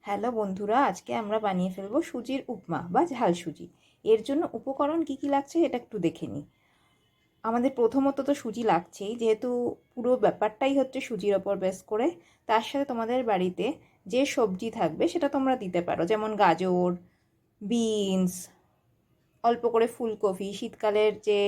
Hello বন্ধুরা, আজকে আমরা বানিয়ে ফেলবো সুজির উপমা বা ঝাল সুজি। এর জন্য উপকরণ কি কি লাগছে এটা একটু দেখে নিই। আমাদের প্রথমত তো সুজি লাগছেই, যেহেতু পুরো ব্যাপারটাই হচ্ছে সুজির ওপর বেস করে। তার সাথে তোমাদের বাড়িতে যে সবজি থাকবে সেটা তোমরা দিতে পারো, যেমন গাজর, বিনস, অল্প করে ফুলকপি, শীতকালের যে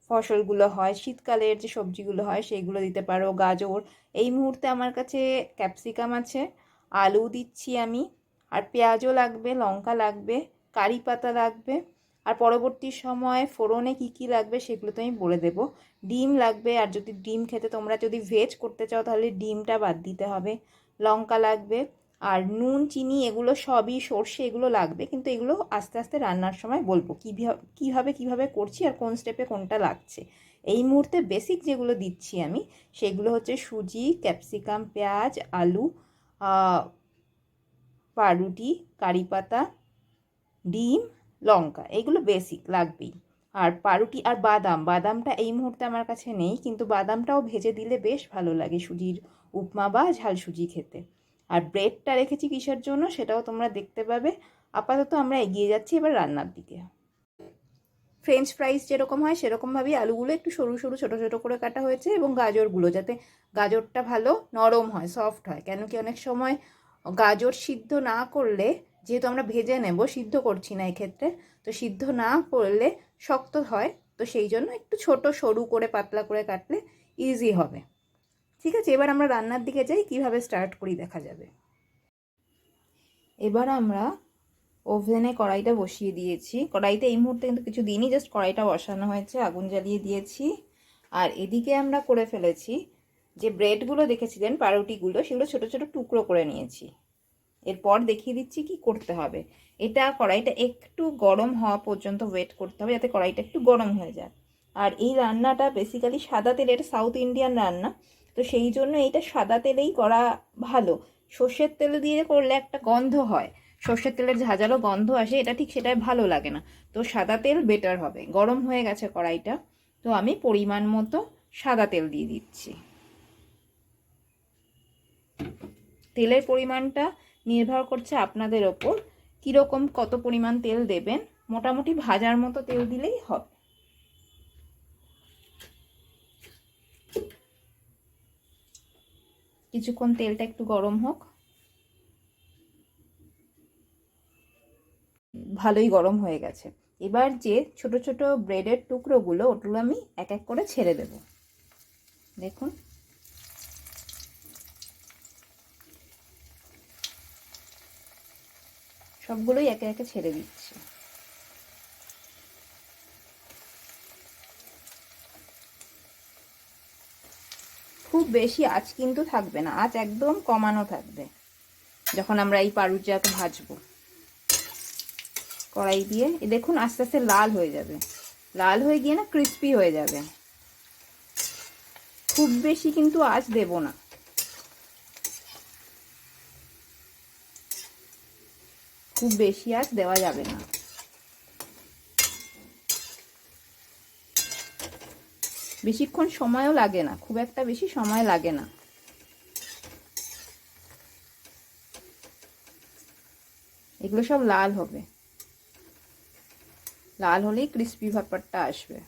ফসলগুলো হয়, শীতকালের যে সবজিগুলো হয় সেইগুলো দিতে পারো। গাজর, এই মুহূর্তে আমার কাছে ক্যাপসিকাম আছে, আলু দিচ্ছি আমি, আর পেঁয়াজও লাগবে, লঙ্কা লাগবে, কারি পাতা লাগবে, আর পরবর্তী সময় ফোড়নে কী কী লাগবে সেগুলো তো আমি বলে দেবো। ডিম লাগবে, আর যদি ডিম খেতে তোমরা যদি ভেজ করতে চাও তাহলে ডিমটা বাদ দিতে হবে। লঙ্কা লাগবে, আর নুন, চিনি এগুলো সবই, সর্ষে এগুলো লাগবে, কিন্তু এগুলো আস্তে আস্তে রান্নার সময় বলবো কীভাবে করছি আর কোন স্টেপে কোনটা লাগছে। এই মুহূর্তে বেসিক যেগুলো দিচ্ছি আমি সেগুলো হচ্ছে সুজি, ক্যাপসিকাম, পেঁয়াজ, আলু, পাউরুটি, কারি পাতা, ডিম, লঙ্কা, এগুলো বেসিক লাগবেই। আর পাউরুটি আর বাদামটা এই মুহূর্তে আমার কাছে নেই, কিন্তু বাদামটাও ভেজে দিলে বেশ ভালো লাগে সুজির উপমা বা ঝাল সুজি খেতে। আর ব্রেডটা রেখেছি কিসের জন্য সেটাও তোমরা দেখতে পাবে। আপাতত আমরা এগিয়ে যাচ্ছি এবার রান্নার দিকে। ফ্রেঞ্চ ফ্রাইস যেরকম হয় সেরকমভাবেই আলুগুলো একটু সরু সরু ছোটো ছোটো করে কাটা হয়েছে, এবং গাজরগুলো যাতে গাজরটা ভালো নরম হয়, সফট হয়। কেন কি অনেক সময় গাজর সিদ্ধ না করলে, যেহেতু আমরা ভেজে নেব, সিদ্ধ করছি না এক্ষেত্রে, তো সিদ্ধ না করলে শক্ত হয়, তো সেই জন্য একটু ছোট সরু করে পাতলা করে কাটলে ইজি হবে। ঠিক আছে, এবার আমরা রান্নার দিকে যাই, কিভাবে স্টার্ট করি দেখা যাবে। এবার আমরা ওভেনে কড়াইটা বসিয়ে দিয়েছি। কড়াইতে এই মুহূর্তে কিন্তু কিছু দিইনি, জাস্ট কড়াইটা বসানো হয়েছে, আগুন জ্বালিয়ে দিয়েছি। আর এদিকে আমরা করে ফেলেছি যে ব্রেডগুলো দেখেছিলেন, পাউরুটিগুলো, সেগুলো ছোট ছোট টুকরো করে নিয়েছি। এরপর দেখিয়ে দিচ্ছি কি করতে হবে। এটা কড়াইটা একটু গরম হওয়া পর্যন্ত ওয়েট করতে হবে, যাতে কড়াইটা একটু গরম হয়ে যায়। আর এই রান্নাটা বেসিক্যালি সাদা তেলে, এটা সাউথ ইন্ডিয়ান রান্না, তো সেই জন্য এইটা সাদা তেলেই করা ভালো। সর্ষের তেল দিয়ে করলে একটা গন্ধ হয়, সর্ষের তেলের ঝাঁঝালো গন্ধ আসে, এটা ঠিক সেটাই ভালো লাগে না। তো সাদা তেল বেটার হবে। গরম হয়ে গেছে কড়াইটা, তো আমি পরিমাণ মতো সাদা তেল দিয়ে দিচ্ছি। তেলের পরিমাণটা নির্ভর করছে আপনাদের ওপর, কীরকম কত পরিমাণ তেল দেবেন। মোটামুটি ভাজার মতো তেল দিলেই হবে। কিছুক্ষণ তেলটা একটু গরম হোক। ভালোই গরম হয়ে গেছে। এবার যে ছোট ছোট ব্রেডের টুকরোগুলো, ওগুলো আমি এক এক করে ছেড়ে দেব। দেখুন, সবগুলোই একে একে ছেড়ে দিচ্ছি। খুব বেশি আঁচ কিন্তু থাকবে না, আঁচ একদম কমানো থাকবে যখন আমরা এই পাউরুটিটাকে ভাজবো কড়াই দিয়ে। দেখুন আস্তে আস্তে লাল হয়ে যাবে, লাল হয়ে গিয়ে না ক্রিস্পি হয়ে যাবে। খুব বেশি কিন্তু আঁচ দেব না, খুব বেশি আঁচ দেওয়া যাবে না। বেশিক্ষণ সময়ও লাগে না, খুব একটা বেশি সময় লাগে না। এগুলো সব লাল হবে, লাল হলেই ক্রিস্পি ব্যাপারটা আসবে।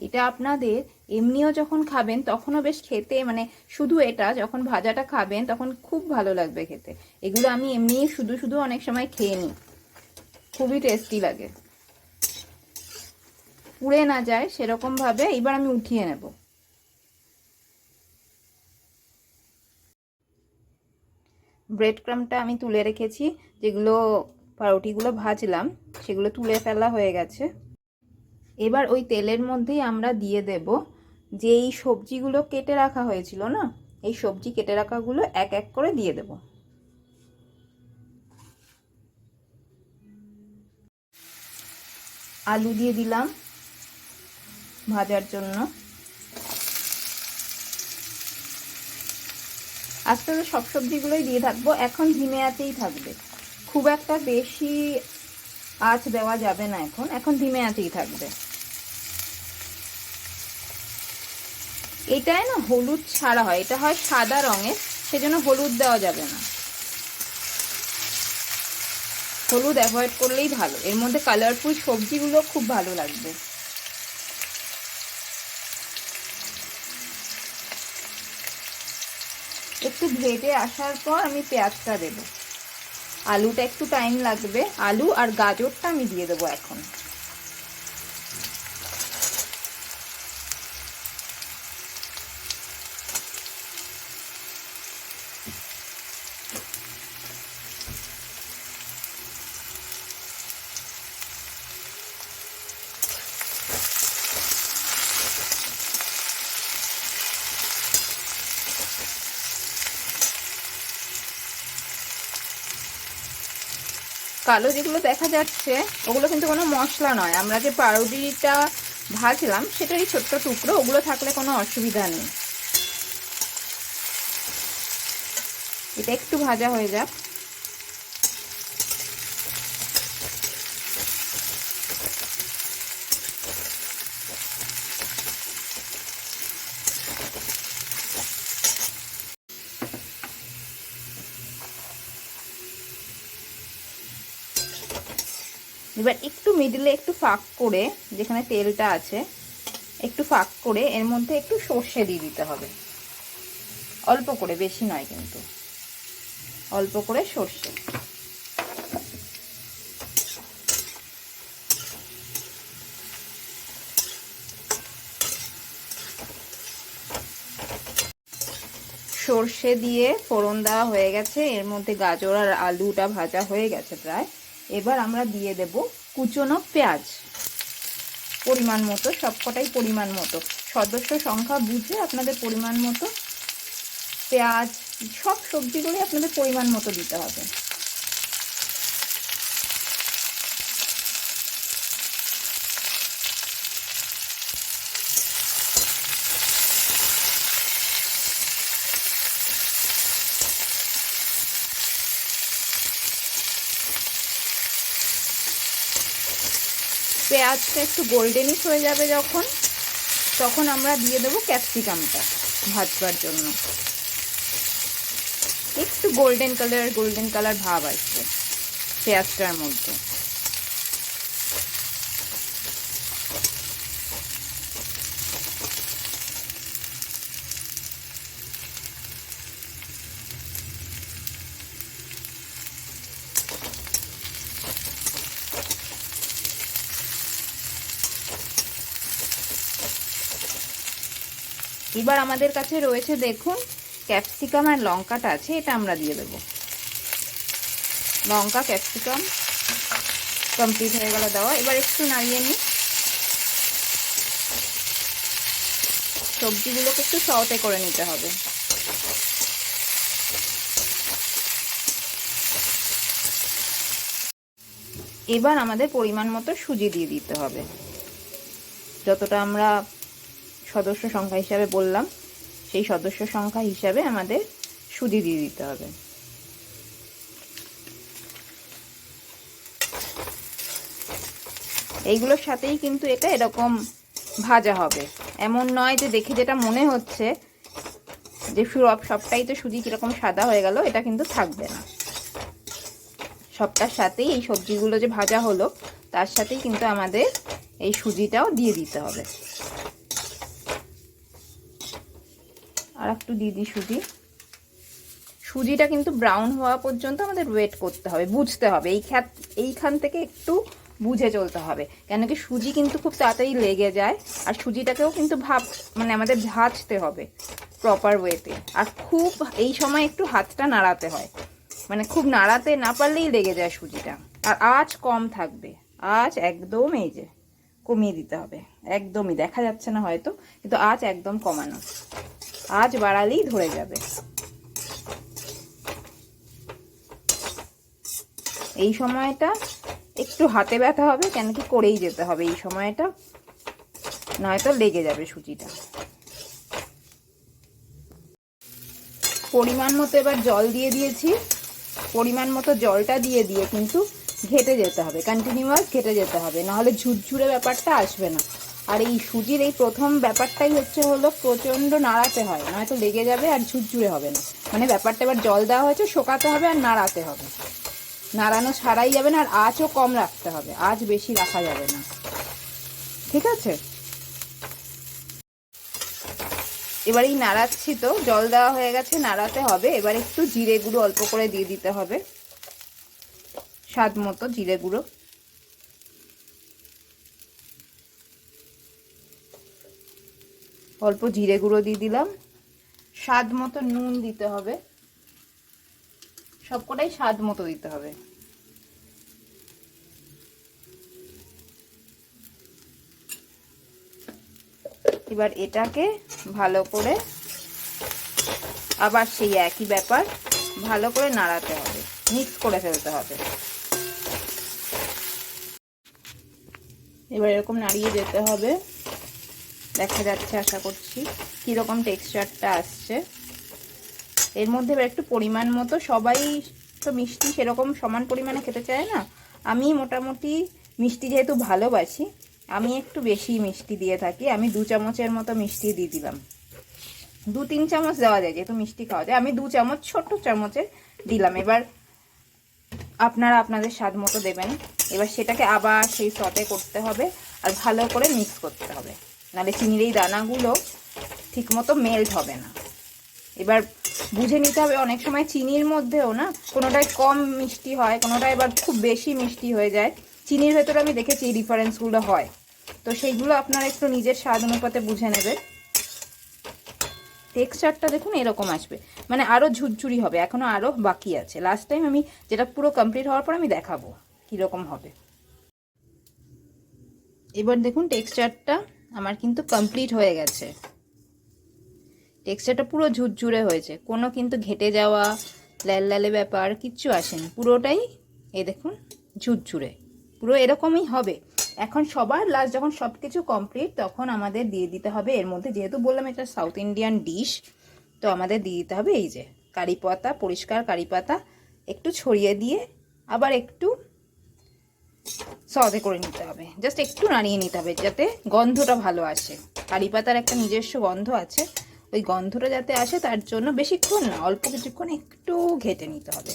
এটা আপনাদের এমনিও যখন খাবেন তখনও বেশ খেতে, মানে শুধু এটা যখন ভাজাটা খাবেন তখন খুব ভালো লাগবে খেতে। এগুলো আমি এমনি শুধু শুধু অনেক সময় খেয়ে নিই, খুবই টেস্টি লাগে। পুড়ে না যায় সেরকম ভাবে এবার আমি উঠিয়ে নেব। ব্রেড ক্রাম্বটা আমি তুলে রেখেছি, যেগুলো পাউরুটিগুলো ভাজলাম সেগুলো তুলে ফেলা হয়ে গেছে। এবার ওই তেলের মধ্যেই আমরা দিয়ে দেব যে এই সবজিগুলো কেটে রাখা হয়েছিল না, এই সবজি কেটে রাখাগুলো এক এক করে দিয়ে দেব। আলু দিয়ে দিলাম ভাজার জন্য। আস্তে আস্তে সব সবজিগুলোই দিয়ে থাকবো, এখন ধিমে আঁচেই থাকবে, খুব একটা বেশি আঁচ দেওয়া যাবে না, এখন ধিমে আঁচেই থাকবে। এটায় না হলুদ ছাড়া হয়, এটা হয় সাদা রঙের, সেজন্য হলুদ দেওয়া যাবে না, হলুদ অ্যাভয়েড করলেই ভালো। এর মধ্যে কালারফুল সবজিগুলো খুব ভালো লাগবে। একটু ভেজে আসার পর আমি পেঁয়াজটা দেব, আলুটা একটু টাইম লাগবে, আলু আর গাজরটা আমি দিয়ে দেবো এখন। কালো যেগুলো দেখা যাচ্ছে ওগুলো কিন্তু কোনো মশলা নয়, আমরা যে পাউরুটিটা ভাজলাম সেটারই ছোট্ট টুকরো, ওগুলো থাকলে কোনো অসুবিধা নেই। এটা একটু ভাজা হয়ে যাক। এবার একটু মিডিলে একটু ফাঁক করে, যেখানে তেলটা আছে একটু ফাঁক করে এর মধ্যে একটু সর্ষে দিয়ে দিতে হবে, অল্প করে, বেশি নয় কিন্তু, অল্প করে সর্ষে। সর্ষে দিয়ে ফোড়ন দেওয়া হয়ে গেছে, এর মধ্যে গাজর আর আলুটা ভাজা হয়ে গেছে প্রায়। এবার আমরা দিয়ে দেব কুচনো পেঁয়াজ, পরিমাণ মতো, সবকটাই পরিমাণ মতো, সদস্য সংখ্যা বুঝে আপনাদের পরিমাণ মতো পেঁয়াজ, সব সবজিগুলি আপনাদের পরিমাণ মতো দিতে হবে। পেঁয়াজটা একটু গোল্ডেনিশ হয়ে যাবে যখন, তখন আমরা দিয়ে দেবো ক্যাপসিকামটা ভাজবার জন্য। একটু গোল্ডেন কালার ভাব আসবে পেঁয়াজটার মধ্যে। এবার আমাদের কাছে রয়েছে দেখুন ক্যাপসিকাম আর লঙ্কাটা আছে, এটা আমরা দিয়ে দেবো। লঙ্কা ক্যাপসিকাম কমপ্লিট হয়ে গেল দেওয়া। এবার একটু নাড়িয়ে নিই, সবজিগুলোকে একটু সতে করে নিতে হবে। এবার আমাদের পরিমাণ মতো সুজি দিয়ে দিতে হবে, যতটা আমরা সদস্য সংখ্যা হিসাবে বললাম সেই সদস্য সংখ্যা হিসাবে আমাদের সুজি দিয়ে দিতে হবে। এইগুলোর সাথেই কিন্তু এটা এরকম ভাজা হবে, এমন নয় যে দেখে যেটা মনে হচ্ছে যে সবটাই তো সুজি কিরকম সাদা হয়ে গেল, এটা কিন্তু থাকবে না। সবটার সাথেই এই সবজিগুলো যে ভাজা হলো তার সাথেই কিন্তু আমাদের এই সুজিটাও দিয়ে দিতে হবে। আর একটু দিয়ে দিই সুজিটা কিন্তু ব্রাউন হওয়া পর্যন্ত আমাদের ওয়েট করতে হবে, বুঝতে হবে, এইখান থেকে একটু বুঝে চলতে হবে, কেন কি সুজি কিন্তু খুব তাড়াতাড়ি লেগে যায়, আর সুজিটাকেও কিন্তু আমাদের ভাজতে হবে প্রপার ওয়েতে, আর খুব এই সময় একটু হাতটা নাড়াতে হয়, মানে খুব নাড়াতে না পারলেই লেগে যায় সুজিটা। আর আঁচ কম থাকবে, আঁচ একদম এই যে কমিয়ে দিতে হবে, একদমই দেখা যাচ্ছে না হয়তো, কিন্তু আঁচ একদম কমানো, আঁচ বাড়ালেই ধরে যাবে। এই সময়টা একটু হাতে ব্যথা হবে, কেন কি করেই যেতে হবে এই সময়টা, নয়তো লেগে যাবে সুজিটা। পরিমাণ মতো এবার জল দিয়ে দিয়েছি, পরিমাণ মতো জলটা দিয়ে দিয়ে কিন্তু ঘেটে যেতে হবে, কন্টিনিউয়াস ঘেটে যেতে হবে, নাহলে ঝুরঝুরে ব্যাপারটা আসবে না। আর এই সুজির এই প্রথম ব্যাপারটাই হলো প্রচণ্ড নাড়াতে হয়, নয়তো লেগে যাবে আর ঝুরঝুরে হবে না। মানে ব্যাপারটা এবার জল দেওয়া হয়েছে, শোকাতে হবে আর নাড়াতে হবে, নাড়ানো ছাড়াই যাবে না। আর আঁচও কম রাখতে হবে, আঁচ বেশি রাখা যাবে না, ঠিক আছে? এবার এই নাড়াচ্ছি তো, জল দেওয়া হয়ে গেছে, নাড়াতে হবে। এবার একটু জিরে গুঁড়ো অল্প করে দিয়ে দিতে হবে, স্বাদ মতো জিরে গুঁড়ো। অল্প জিরে গুঁড়ো দিয়ে দিলাম, স্বাদ মতো নুন দিতে হবে, সবকটাই স্বাদ মতো দিতে হবে। এবার এটাকে ভালো করে আবার সেই একই ব্যাপার, ভালো করে নাড়াতে হবে, মিক্স করে ফেলতে হবে। এবার এরকম নাড়িয়ে যেতে হবে, দেখা যাচ্ছে আশা করছি কীরকম টেক্সচারটা আসছে। এর মধ্যে এবার একটু পরিমাণ মতো, সবাই তো মিষ্টি সেরকম সমান পরিমাণে খেতে চায় না, আমি মোটামুটি মিষ্টি যেহেতু ভালোবাসি, আমি একটু বেশি মিষ্টি দিয়ে থাকি। আমি 2 চামচের মতো মিষ্টি দিয়ে দিলাম, 2-3 চামচ দেওয়া যায় যেহেতু মিষ্টি খাওয়া যায়, আমি 2 চামচ ছোট্ট চামচে দিলাম। এবার আপনারা আপনাদের স্বাদ মতো দেবেন। এবার সেটাকে আবার সেই সতে করতে হবে আর ভালো করে মিক্স করতে হবে, নাহলে চিনির এই দানাগুলো ঠিকমতো মেল্ট হবে না। এবার বুঝে নিতে হবে, অনেক সময় চিনির মধ্যেও না কোনোটায় কম মিষ্টি হয়, কোনোটায় এবার খুব বেশি মিষ্টি হয়ে যায়, চিনির ভেতরে আমি দেখেছি এই ডিফারেন্সগুলো হয়। তো সেইগুলো আপনারা একটু নিজের স্বাদ অনুপাতে বুঝে নেবেন। টেক্সচারটা দেখুন এরকম আসবে, মানে আরও ঝুরঝুরি হবে, এখনও আরও বাকি আছে। লাস্ট টাইম আমি যেটা পুরো কমপ্লিট হওয়ার পর আমি দেখাবো কীরকম হবে। এবার দেখুন টেক্সচারটা আমার কিন্তু কমপ্লিট হয়ে গেছে, টেক্সচারটা পুরো ঝুরঝুরে হয়েছে, কোনো কিন্তু ঘেটে যাওয়া লাল লালে ব্যাপার কিচ্ছু আসেনি, পুরোটাই এই দেখুন ঝুরঝুরে, পুরো এরকমই হবে। এখন সবার লাস্ট যখন সব কিছু কমপ্লিট, তখন আমাদের দিয়ে দিতে হবে এর মধ্যে, যেহেতু বললাম এটা সাউথ ইন্ডিয়ান ডিশ, তো আমাদের দিয়ে দিতে হবে এই যে কারি পাতা, পরিষ্কার কারি পাতা একটু ছড়িয়ে দিয়ে আবার একটু সতে করে নিতে হবে, জাস্ট একটু নাড়িয়ে নিতে হবে যাতে গন্ধটা ভালো আসে। কারি পাতার একটা নিজস্ব গন্ধ আছে, ওই গন্ধটা যাতে আসে তার জন্য বেশিক্ষণ না, অল্প কিছুক্ষণ একটু ঘেটে নিতে হবে।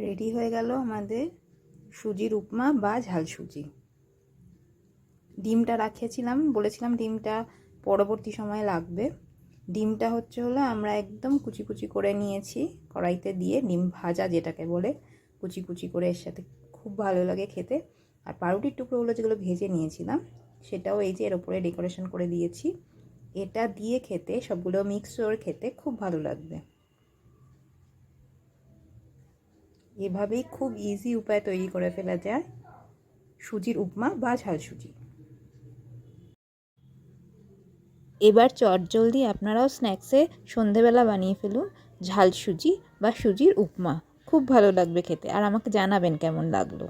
রেডি হয়ে গেল আমাদের সুজির উপমা বা ঝাল সুজি। ডিমটা রাখিয়েছিলাম, বলেছিলাম ডিমটা পরবর্তী সময় লাগবে। ডিমটা হলো আমরা একদম কুচি কুচি করে নিয়েছি, কড়াইতে দিয়ে ডিম ভাজা যেটাকে বলে, কুচি কুচি করে, এর সাথে খুব ভালো লাগে খেতে। আর পাউরুটির টুকরোগুলো যেগুলো ভেজে নিয়েছিলাম সেটাও এই যে এর ওপরে ডেকোরেশন করে দিয়েছি। এটা দিয়ে খেতে, সবগুলো মিক্স করে খেতে খুব ভালো লাগবে। এভাবেই খুব ইজি উপায়ে তৈরি করে ফেলা যায় সুজির উপমা বা ঝাল সুজি। এবার চটজলদি আপনারাও স্ন্যাক্সে সন্ধেবেলা বানিয়ে ফেলুন ঝাল সুজি বা সুজির উপমা, খুব ভালো লাগবে খেতে, আর আমাকে জানাবেন কেমন লাগলো।